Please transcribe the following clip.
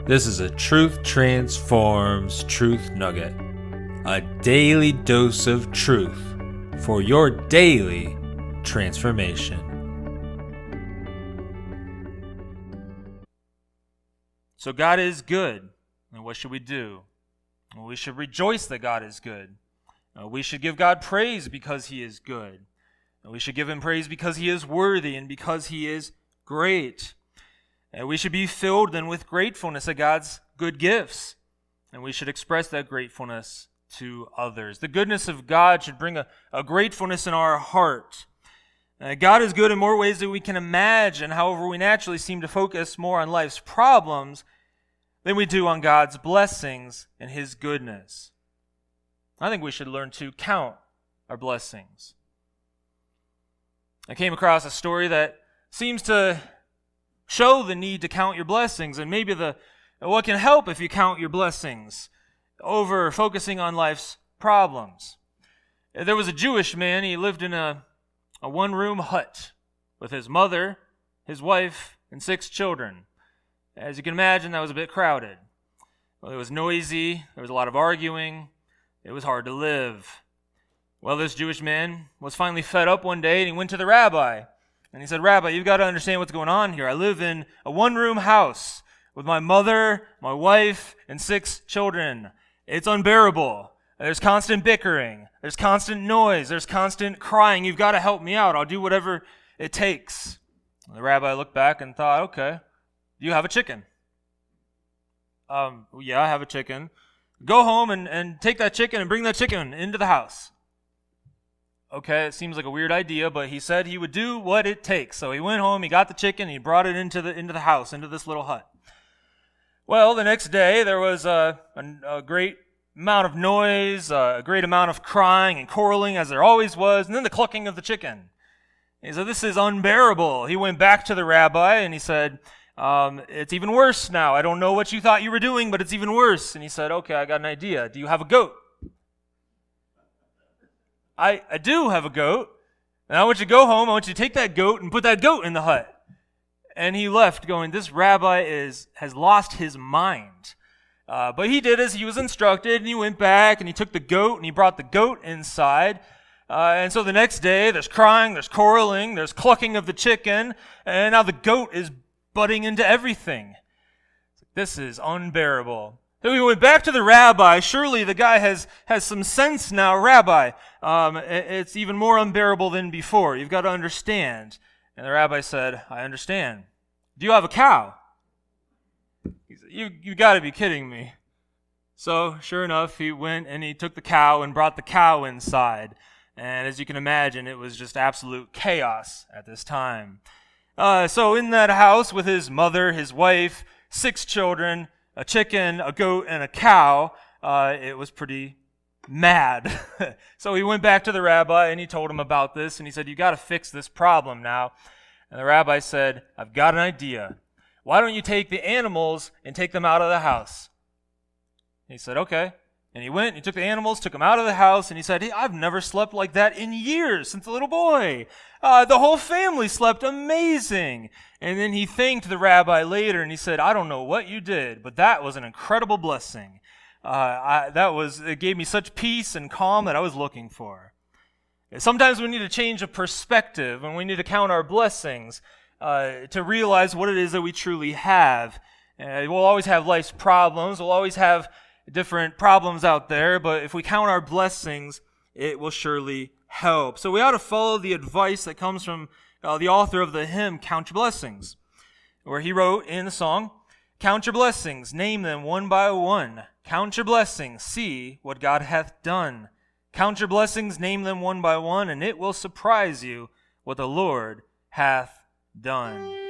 This is a Truth Transforms Truth Nugget, a daily dose of truth for your daily transformation. So God is good, and what should we do? Well, we should rejoice that God is good. We should give God praise because He is good. We should give Him praise because He is worthy and because He is great. And we should be filled then with gratefulness at God's good gifts. And we should express that gratefulness to others. The goodness of God should bring a gratefulness in our heart. God is good in more ways than we can imagine. However, we naturally seem to focus more on life's problems than we do on God's blessings and His goodness. I think we should learn to count our blessings. I came across a story that seems to show the need to count your blessings, and maybe what can help if you count your blessings over focusing on life's problems. There was a Jewish man. He lived in a one-room hut with his mother, his wife, and 6 children. As you can imagine, that was a bit crowded. Well, it was noisy. There was a lot of arguing. It was hard to live. Well, this Jewish man was finally fed up one day, and he went to the rabbi. And he said, "Rabbi, you've got to understand what's going on here. I live in a one-room house with my mother, my wife, and 6 children. It's unbearable. There's constant bickering. There's constant noise. There's constant crying. You've got to help me out. I'll do whatever it takes." The rabbi looked back and thought, "Okay, do you have a chicken?" Yeah, I have a chicken. Go home and take that chicken and bring that chicken into the house." Okay, it seems like a weird idea, but he said he would do what it takes. So he went home, he got the chicken, he brought it into the house, into this little hut. Well, the next day there was a great amount of noise, a great amount of crying and quarreling, as there always was, and then the clucking of the chicken. He said, "This is unbearable." He went back to the rabbi and he said, "It's even worse now. I don't know what you thought you were doing, but it's even worse." And he said, "Okay, I got an idea. Do you have a goat?" I do have a goat, and I want you to go home. I want you to take that goat and put that goat in the hut. And he left going, this rabbi has lost his mind. But he did as he was instructed, and he went back, and he took the goat, and he brought the goat inside. And so the next day, there's crying, there's quarreling, there's clucking of the chicken, and now the goat is butting into everything. This is unbearable. So we went back to the rabbi. Surely the guy has some sense now, "Rabbi, it's even more unbearable than before. You've got to understand." And the rabbi said, "I understand. Do you have a cow?" He said, You got to be kidding me." So sure enough, he went and he took the cow and brought the cow inside. And as you can imagine, it was just absolute chaos at this time. So in that house with his mother, his wife, 6 children, a chicken, a goat, and a cow, it was pretty mad. So he went back to the rabbi and he told him about this, and he said, "You got to fix this problem now." And the rabbi said, "I've got an idea. Why don't you take the animals and take them out of the house?" He said, "Okay." And he went and he took the animals, took them out of the house, and he said, "Hey, I've never slept like that in years, since a little boy. The whole family slept amazing." And then he thanked the rabbi later, and he said, "I don't know what you did, but that was an incredible blessing. It gave me such peace and calm that I was looking for." Sometimes we need to change a perspective, and we need to count our blessings to realize what it is that we truly have. We'll always have life's problems. We'll always have different problems out there, but if we count our blessings, it will surely help. So we ought to follow the advice that comes from the author of the hymn, "Count Your Blessings," where he wrote in the song, "Count your blessings, name them one by one. Count your blessings, see what God hath done. Count your blessings, name them one by one, and it will surprise you what the Lord hath done."